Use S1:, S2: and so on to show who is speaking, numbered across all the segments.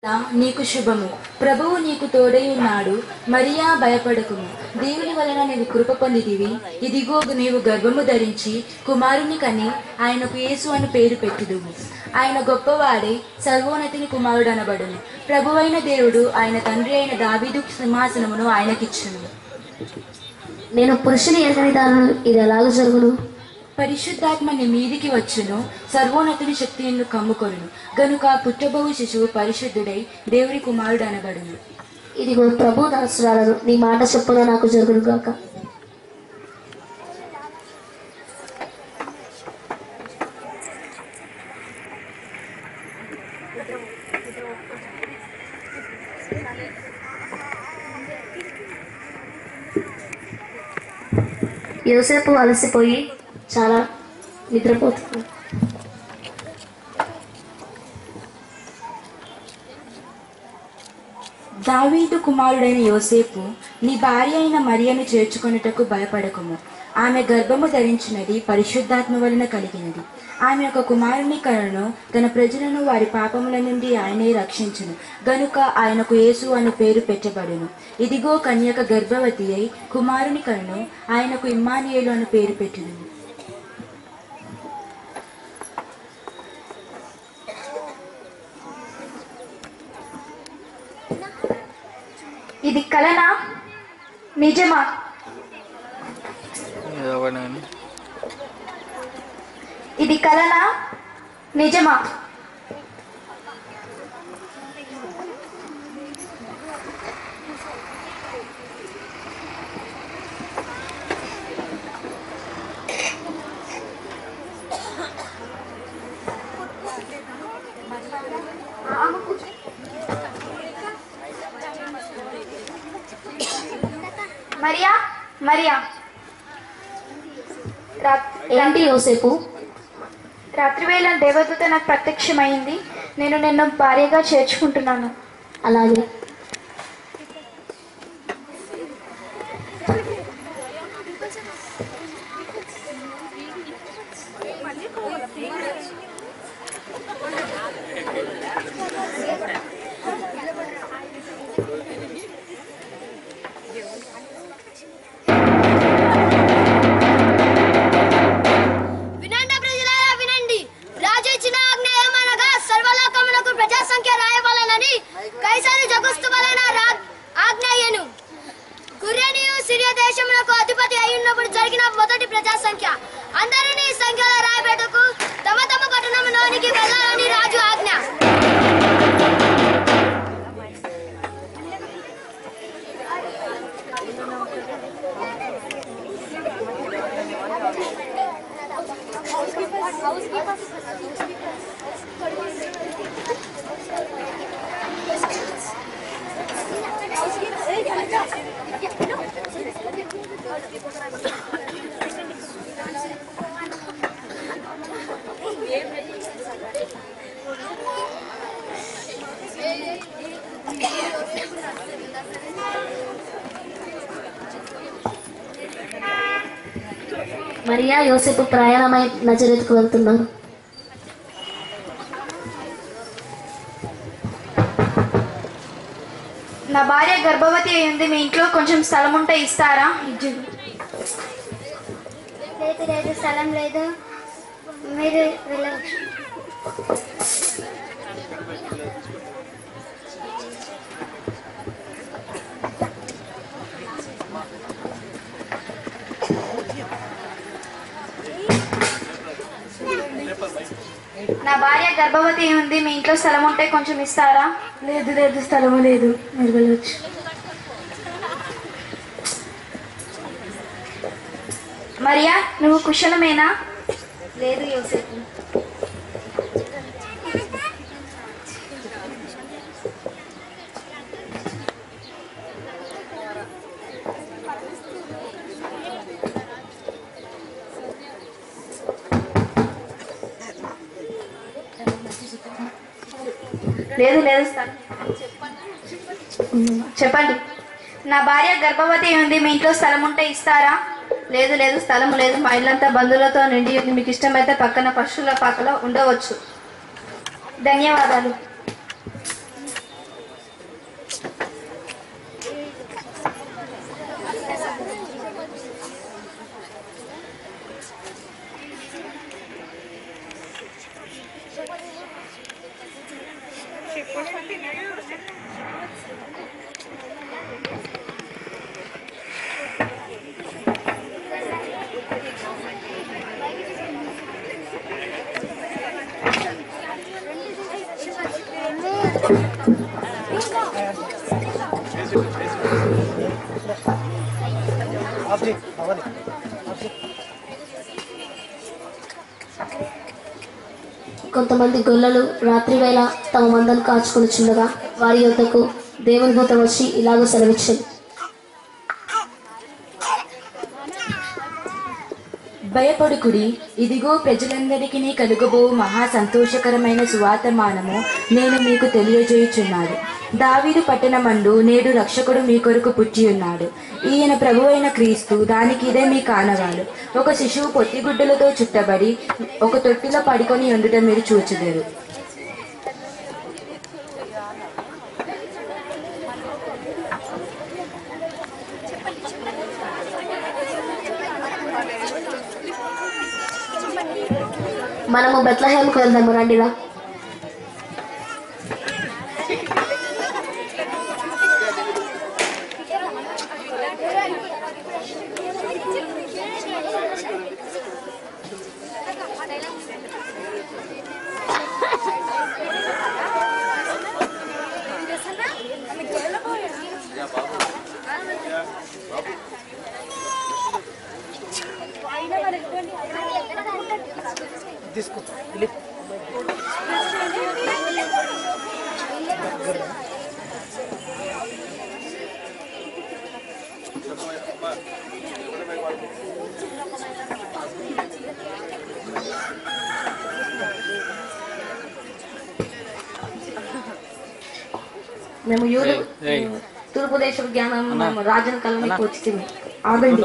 S1: నీకు శుభము, ప్రభువు నీకు తోడై ఉన్నాడు. మరియా భయపడకుము, దేవుని వలన నీవు కృప పొందితివి. ఇదిగో నీవు గర్భము ధరించి కుమారుని కని ఆయనకు యేసు అని పేరు పెట్టుదువు. ఆయన గొప్పవాడై సర్వోన్నతిని కుమారుడు అనబడును. ప్రభువైన దేవుడు ఆయన తండ్రి అయిన దావీదు సింహాసనమును ఆయనకిచ్చును.
S2: నేను పురుషుని ఎరగని దానను, ఇది ఎలాగ జరుగును?
S1: పరిశుద్ధాత్మ నీ మీదికి వచ్చును, సర్వోన్నతుని శక్తి నిన్ను కమ్ముకొనును గనుక పుట్టబోవు శిశువు పరిశుద్ధుడై దేవుని కుమారుడు అనబడును.
S2: ఇదిగో ప్రభు దాసురాలను, నీ మాట చొప్పున నాకు జరుగును గాక. యోసేపు అలసిపోయి చాలా నిద్రపోతుంది.
S1: దావీదు కుమారుడైన యోసేపు, నీ భార్య అయిన మరియను చేర్చుకొనుటకు భయపడకుము. ఆమె గర్భము ధరించినది పరిశుద్ధాత్మ వలన కలిగినది. ఆమె ఒక కుమారుని కనును, తన ప్రజలను వారి పాపముల నుండి ఆయనే రక్షించును గనుక ఆయనకు యేసు అని పేరు పెట్టబడును. ఇదిగో కన్యక గర్భవతి అయి కుమారుని కనును, ఆయనకు ఇమ్మానుయేలు అని పేరు పెట్టును.
S3: ఇది కలనా నిజమా? ఇది కలనా నిజమా? మరియా, మరియా,
S2: ఏంటి యోసేపు?
S3: రాత్రివేళ దేవదూత నాకు ప్రత్యక్షమైంది. నేను నిన్ను భార్యగా చేర్చుకుంటున్నాను.
S2: అలాగే. మరియా యోసేపు ప్రయాణమై నజరేతుకు వెళ్తున్నారు.
S3: నా భార్య గర్భవతి అయింది. మీ ఇంట్లో కొంచెం స్థలం ఉంటే ఇస్తారా?
S4: లేదు, స్థలం లేదు, మీరు వెళ్ళవచ్చు.
S3: నా భార్య గర్భవతి ఉంది. మీ ఇంట్లో స్థలం ఉంటే కొంచెం ఇస్తారా?
S1: లేదు, స్థలము లేదు, మీరు వెళ్ళవచ్చు.
S3: మరియా, నువ్వు కుశలమేనా?
S2: లేదు యోసేపు.
S3: లేదు, చెప్పండి. నా భార్య గర్భవతి ఉంది. మీ ఇంట్లో స్థలం ఉంటే ఇస్తారా?
S2: లేదు, స్థలం లేదు. మా ఇల్లంతా బంధువులతో నిండి ఉంది. మీకు ఇష్టమైతే పక్కన పశువుల పాకలో ఉండవచ్చు.
S3: ధన్యవాదాలు.
S2: కొంతమంది గొల్లలు రాత్రివేళ తమ మందను కాచుకొని చుండగా వారి యొద్దకు దేవుని దూత వచ్చి ఇలాగ సెలవిచ్చింది.
S1: భయపడుకుడి, ఇదిగో ప్రజలందరికీ కలుగబో మహా సంతోషకరమైన సువార్తమానము నేను మీకు తెలియజేయుచున్నాను. దావీదు పట్టణమందు నేడు రక్షకుడు మీ కొరకు పుట్టి ఉన్నాడు. ఈయన ప్రభువైన క్రీస్తు. దానికి ఇదే మీ కానవాలు. ఒక శిశువు పొత్తిగుడ్డలతో చుట్టబడి ఒక తొట్టిలో పడుకొని ఉండుట మీరు చూచుదురు.
S2: మనము బెత్లెహేముకు వెళ్దాము రండిరా. మేము తూర్పు దేశపు జ్ఞానం మేము రాజును కలవనికి వచ్చింది. ఆగండి.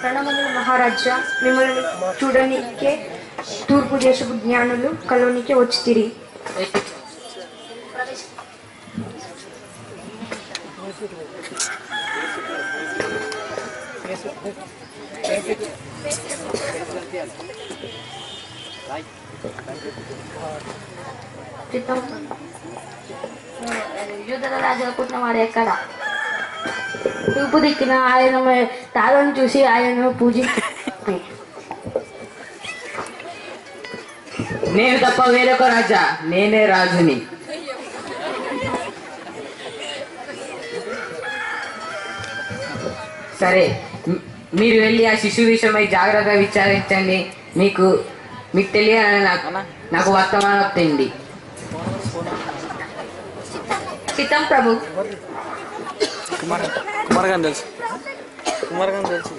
S5: ప్రణములు మహారాజా, మిమ్మల్ని చూడనికే తూర్పు దేశపు జ్ఞానులు కలవనికే వచ్చి తిరిగి
S2: యూదుల రాజుగా పుట్టినవాడు ఎక్కడ?
S5: తూర్పు దిక్కున ఆయన తాళను చూసి ఆయనను పూజించి
S6: నేను తప్ప వేరొక రాజా, నేనే రాజుని. సరే, మీరు వెళ్ళి ఆ శిశువు విషయమై జాగ్రత్తగా విచారించండి. మీకు తెలియాలని నాకు వర్తమానం వస్తుంది.
S2: చిత్తం ప్రభు.
S7: కుమార్ గారు తెలుసు.